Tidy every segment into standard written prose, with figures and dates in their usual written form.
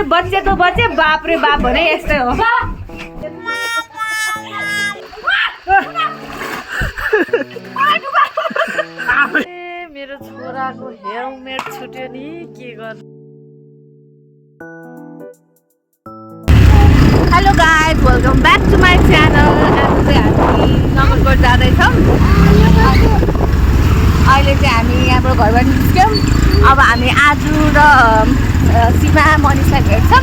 बच्चे तो बच्चे बाप रे बाप भने यस्तै हो। मेरो छोराको हेलमेट छुट्यो नि के गर्नु। Hello guys, welcome back to my channel. आज चाहिँ हामी नगरकोट जाँदैछौँ। अहिले चाहिँ हामी यहाँबाट घरबाट निस्क्यौँ। अब हामी आज र सीमा मनिषलाई भेट्छौँ।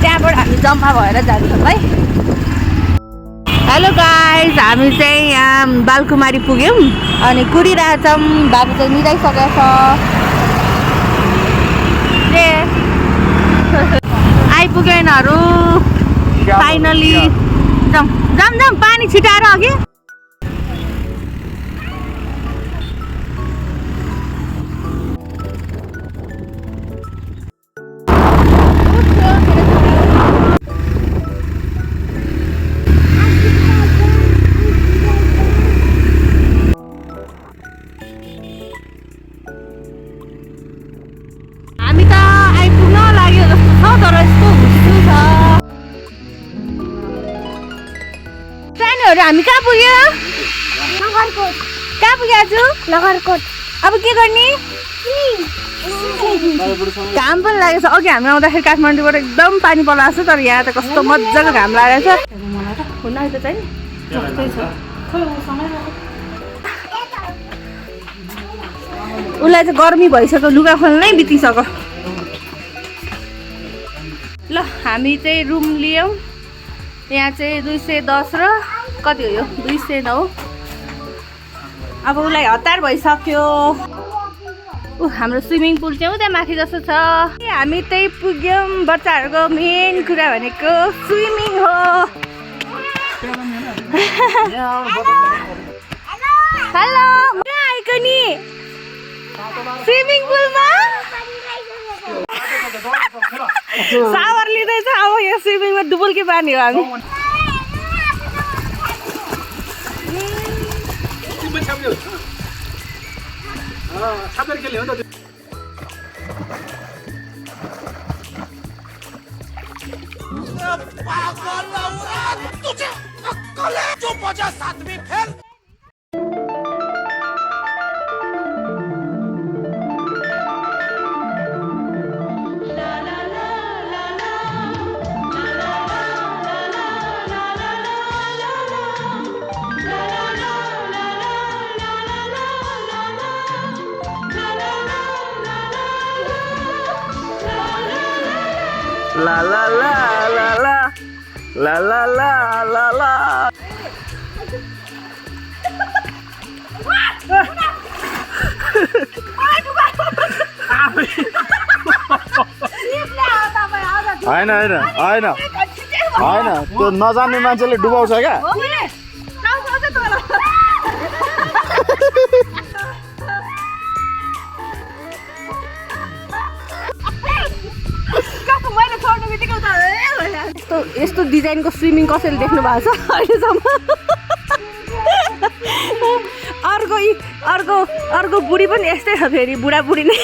त्यहाँबाट हामी जम्मा भएर जान्छौँ है। हेलो गाइज, हामी चाहिँ यहाँ बालकुमारी पुग्यौँ अनि कुरिरहेछौँ। बाबु चाहिँ निदाइसकेको छ। आइपुग्यो यिनीहरू फाइनली। जाउँ जाउँ जाउँ, पानी छिटाएर अघि। हामी त आइपुग्न लाग्यो जस्तो छ, तर यस्तो हुस्सु छ। सानोहरू हामी कहाँ पुग्यो? नगरकोट। कहाँ पुग्यो आज? नगरकोट। अब के गर्ने? घाम पनि लागेको छ। अघि हामी आउँदाखेरि काठमाडौँबाट एकदम पानी परिरहेको छ, तर यहाँ त कस्तो मजाको घाम लागेको छ। हुन त चाहिँ जस्तै छ। उसलाई चाहिँ गर्मी भइसक्यो, लुगा खोल्नै बितिसक्यो। ल हामी चाहिँ रुम लियौँ। यहाँ चाहिँ 210 र कति हो यो? 209। अब उसलाई हतार भइसक्यो। हाम्रो स्विमिङ पुल चाहिँ उता माथि जस्तो छ। हामी त्यही पुग्यौँ। बच्चाहरूको मेन कुरा भनेको स्विमिङ हो। हेलो, कहाँ आएको नि? स्विमिङ पुलमा सावर लिँदैछ। अब यो स्विमिङमा डुबुल्की पानी हो हामी। La la la la la la la la la la. होइन होइन होइन होइन, त्यो नजान्ने मान्छेले डुबाउँछ क्या। यस्तो डिजाइनको स्विमिङ कसैले देख्नु भएको छ अहिलेसम्म? अर्को बुढी पनि यस्तै छ। फेरि बुढाबुढी नै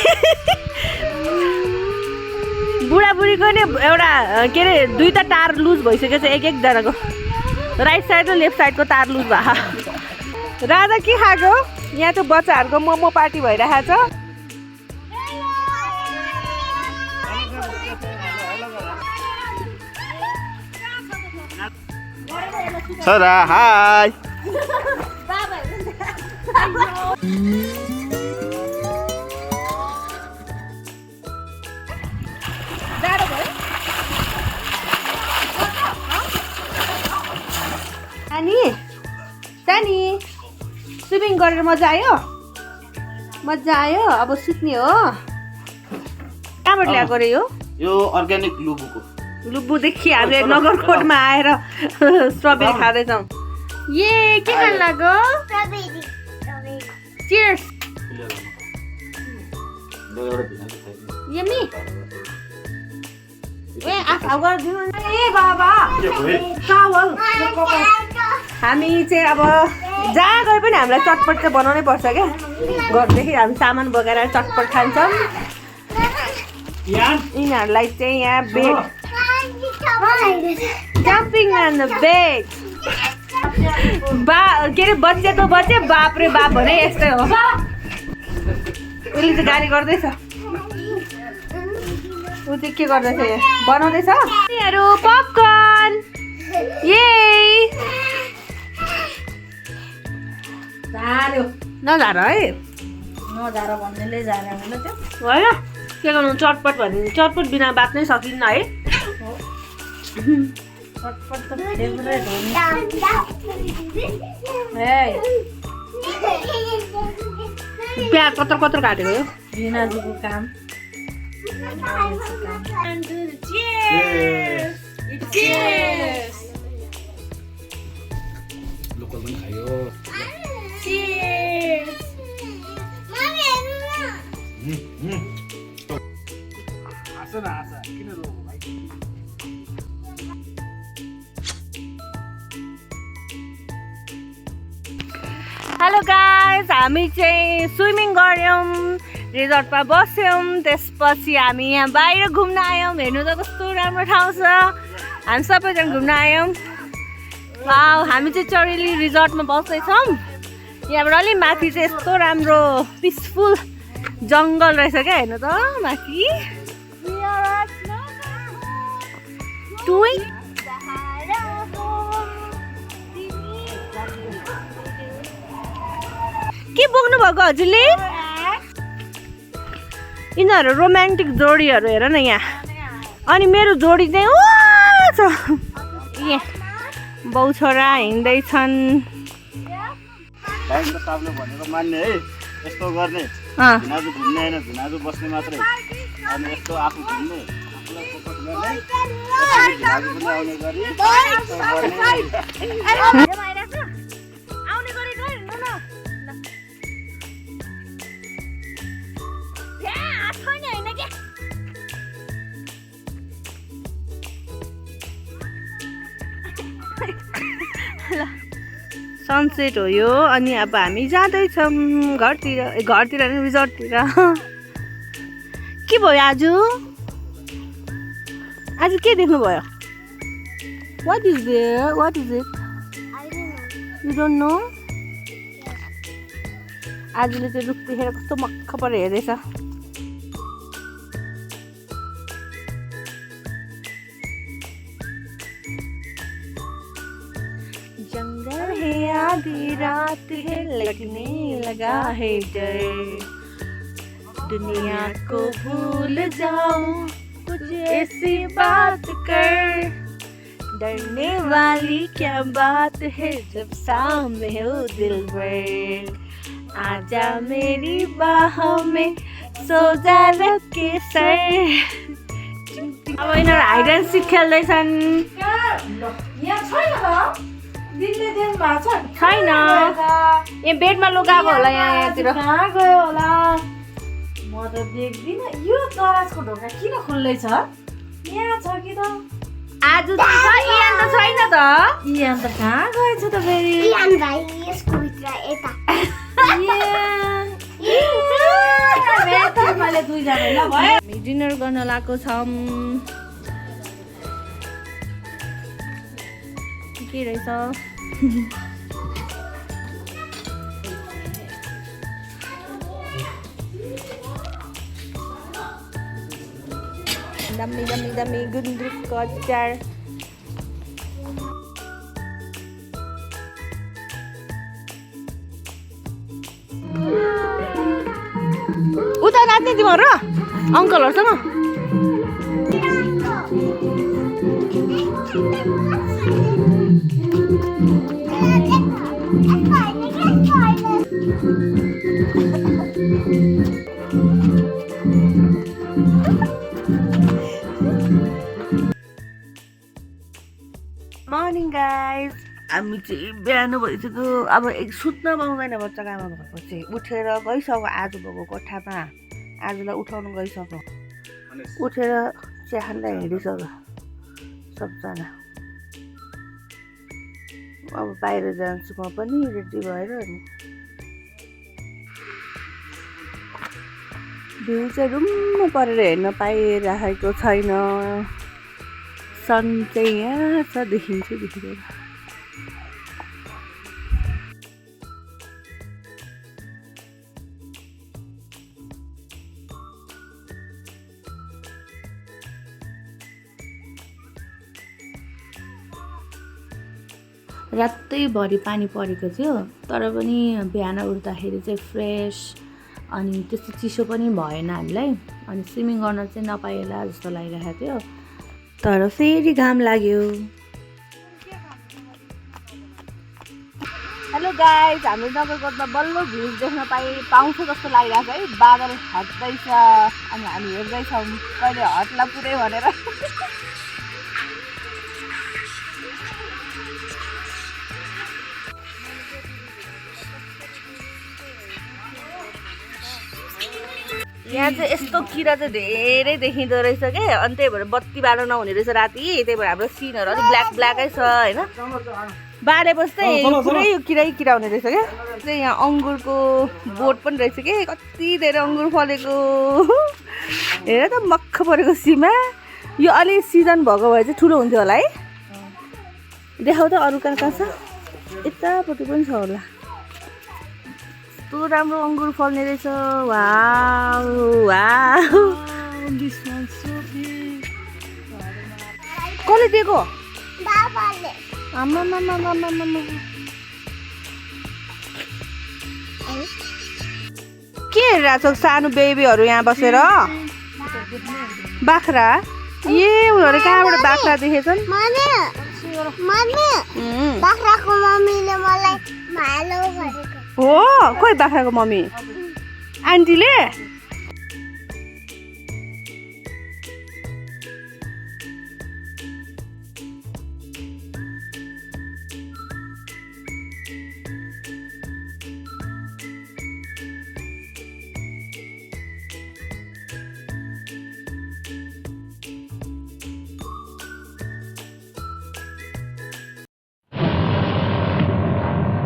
बुढाबुढीको नि एउटा के अरे दुईवटा तार लुज भइसकेको छ एकजनाको। राइट साइड र लेफ्ट साइडको तार लुज भएको। राजा के खाएको? यहाँ चाहिँ बच्चाहरूको मोमो पार्टी भइरहेको छ। छोरा हाई। सानी स्विमिङ गरेर मजा आयो? मजा आयो? अब सुत्ने हो। कहाँबाट ल्याएको रे यो? यो अर्ग्यानिक लुबुको। लुबुदेखि हामीले नगरकोटमा आएर स्ट्रबेरी खाँदैछौँ। ये के खान लाग्यो? चियर्स। यम्मी। ए आफा गरिदिनु न। ए बाबा चावल। हामी चाहिँ अब जहाँ गए पनि हामीलाई चटपट चाहिँ बनाउनै पर्छ क्या। घरदेखि हामी सामान बोकेर चटपट खान्छौँ। यिनीहरूलाई चाहिँ यहाँ bed jumping on the bed के अरे बच्चेको बच्चे बाप रे बाप भने यस्तै हो उसले चाहिँ गाली गर्दैछ ऊ चाहिँ के गर्दैछ यहाँ बनाउँदैछ यिनीहरू पपकर्न नझार है नझार भन्नेले झारा होइन त्यो होइन के गर्नु चटपट भने चटपट बिना बाँच्नै सकिन्न है चटपट त फेभरेट हो नि प्याज कत्तर कत्तर काटेको हो रिनाजुको काम लोकल पनि खायो हाँस न हाँस किन रोको भाइ हेलो गाइस हामी चाहिँ स्विमिङ गऱ्यौँ रिजोर्टमा बस्यौँ त्यसपछि हामी यहाँ बाहिर घुम्न आयौँ हेर्नु त कस्तो राम्रो ठाउँ छ हामी सबैजना घुम्न आयौँ हामी चाहिँ चौरेली रिजोर्टमा बस्दैछौँ यहाँबाट अलिक माथि चाहिँ यस्तो राम्रो पिसफुल जङ्गल रहेछ क्या हेर्नु त माथि के बोक्नु भएको हजुरले यिनीहरू रोमान्टिक जोडीहरू हेर न यहाँ अनि मेरो जोडी चाहिँ छ यहाँ बाउ छोरा हिँड्दैछन् स्टाफले भनेको मान्ने है यस्तो गर्ने झुनाजु घुम्ने होइन झुनाजु बस्ने मात्रै अनि यस्तो आफू घुम्ने आफूलाई फोकस गर्ने झुनाजु पनि आउने गरी सनसेट हो यो अनि अब हामी जाँदैछौँ घरतिर नि रिजोर्टतिर के भयो आज के देख्नुभयो what is it you don't know आजले चाहिँ रुख देखेर कस्तो मक्ख परेर हेर्दैछ जंगल है आधी रात है लगने लगा है डर दुनिया को भूल जाऊं कुछ ऐसी बात कर डरने वाली क्या बात है जब सामने हो दिलबर आजा मेरी बाहों में सो जा रख के सर अब यिनीहरू हाइड एन्ड सिक खेल्दैछन् छैन यहाँ बेडमा लुगाएको होला यहाँतिर कहाँ गयो होला म त देख्दिनँ यो दराजको ढोका किन खुल्लै छ यहाँ छ कि त आज त इयान त छैन त इयान त कहाँ गएछ त फेरि इयान भाइ यसको भित्र यता मैले दुईजना ल भयो हामी डिनर गर्न लागेको छौँ के रहेछ दामी दामी दामी गुन्द्रुकको अचार उता नाच्ने तिमीहरू अङ्कलहरूसँग मर्निङ गाइज हामी चाहिँ बिहान भइसक्यो अब सुत्न पाउँदैन बच्चा आमा भएपछि उठेर गइसक्यो आज भएको कोठामा आजलाई उठाउनु गइसक्यो उठेर चिया खाँदा हिँडिसक्यो सबजना अब बाहिर जान्छु म पनि रेडी भएर नि भ्यू चाहिँ रुम्म परेर हेर्न पाइरहेको छैन। सन चाहिँ यहाँ छ, देखिन्छ देखिँदैन। रातैभरि पानी परेको थियो, तर पनि बिहान उठ्दाखेरि चाहिँ फ्रेस अनि त्यस्तो चिसो पनि भएन हामीलाई। अनि स्विमिङ गर्न चाहिँ नपाएला जस्तो लागिरहेको थियो, तर फेरि घाम लाग्यो। हेलो गाइज, हाम्रो नगरकोटमा बल्ल भ्यू देख्न पाउँछ जस्तो लागिरहेको छ है। बादल हट्दैछ अनि हामी हेर्दैछौँ कहिले हट्ला पुरै भनेर। यहाँ चाहिँ यस्तो किरा चाहिँ धेरै देखिँदो रहेछ क्या। अनि त्यही भएर बत्ती बाल्न नहुने रहेछ राति, त्यही भएर हाम्रो सिनहरू अलिक ब्ल्याक ब्ल्याकै छ होइन। बालेपछि चाहिँ पुरै किरा हुने रहेछ क्या। चाहिँ यहाँ अङ्गुरको बोट पनि रहेछ कि, कति धेरै अङ्गुर फलेको। हेर त मक्ख परेको सीमा। यो अलि सिजन भएको भए चाहिँ ठुलो हुन्थ्यो होला है। देखाउ त अरू कहाँ कहाँ छ, यतापट्टि पनि छ होला। कस्तो राम्रो अङ्गुर फल्ने रहेछ। वाउ वाउ, कसले दिएको? के हेरिरहेको छ सानो बेबीहरू यहाँ बसेर? बाख्रा? ए उनीहरू कहाँबाट बाख्रा देखेछन्? बाख्राको मम्मीले मलाई भालो भनेको हो। खोइ बाख्राको मम्मी? आन्टीले?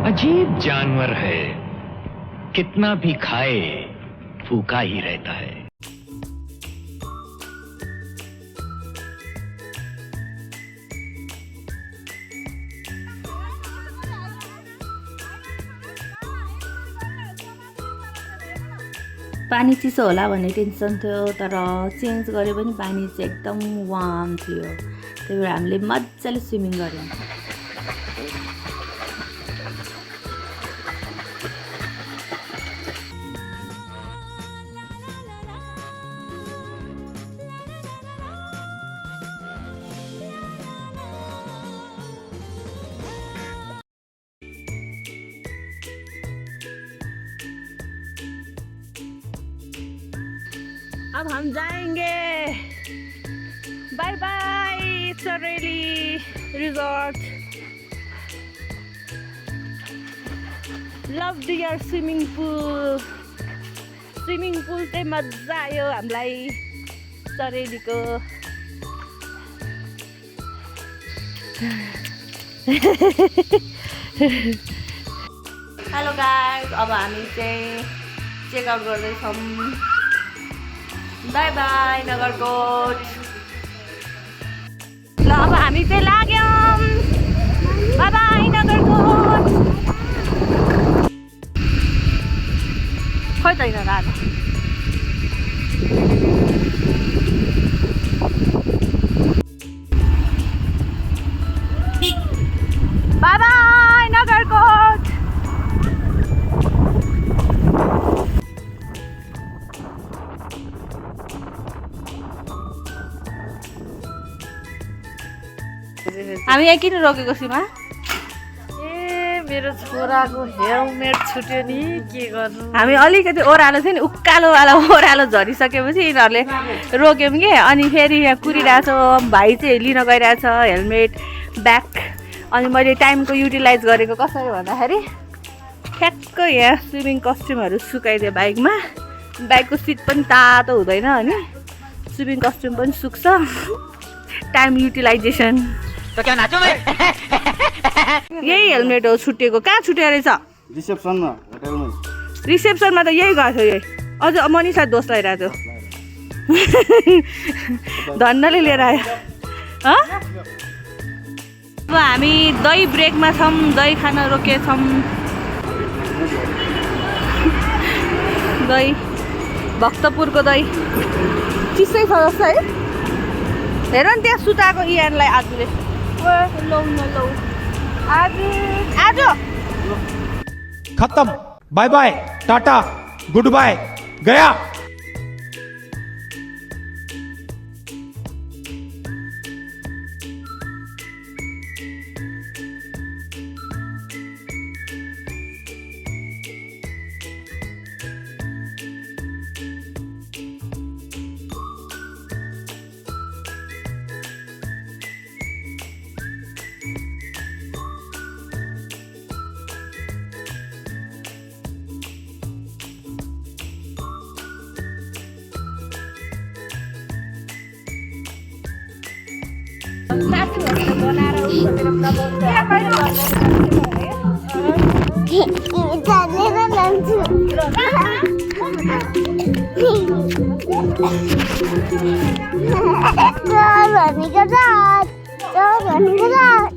अजीब जानवर है, कितना भी खाए भूखा ही रहता है। पानी चिसो होला भन्ने टेन्सन थियो, तर चेन्ज गरे पनि पानी चाहिँ एकदम वार्म थियो। त्यही भएर हामीले मजाले स्विमिङ गऱ्यौँ। अब हम जाएंगे। Bye bye Sareli resort. Love dear swimming pool. Swimming pool चाहिँ मजा आयो हामीलाई सरेलीको। हेलो गाइस, अब हामी चाहिँ चेकआउट गर्दैछौँ। Bye bye Nagarkot. ल अब हामी चाहिँ लाग्यौँ। Bye bye Nagarkot. खोइ त यिनीहरू आएको। Bye bye Nagarkot. हामी यहाँ किन रोकेको सीमा? ए मेरो छोराको हेलमेट छुट्यो नि, के गर्नु। हामी अलिकति ओह्रालो थियो नि, उकालोवाला ओह्रालो झरिसकेपछि यिनीहरूले रोक्यौँ कि। अनि फेरि यहाँ कुरिरहेछ, भाइ चाहिँ लिन गइरहेछ हेलमेट ब्याग। अनि मैले टाइमको युटिलाइज गरेको कसरी भन्दाखेरि ठ्याक्क यहाँ स्विमिङ कस्ट्युमहरू सुकाइदिएँ बाइकमा। बाइकको सिट पनि तातो हुँदैन अनि स्विमिङ कस्ट्युम पनि सुक्छ। Time utilisation. यही हेलमेट हो छुटेको। कहाँ छुट्यो रहेछ? रिसेप्सनमा, होटलमा। रिसेप्सनमा त यही गएको थियो। यही अझ मनिषा दोष लगाइरहेको धन्नले लिएर आयो अब हामी दही ब्रेकमा छौँ दही खान रोकेछौँ दही भक्तपुरको दही चिसै छ जस्तो है हेर नि त्यहाँ सुताएको इयानलाई आजले लौ न लौ आज आज खत्म bye bye tata goodbye गया चलेर जान्छु भनेको भनेको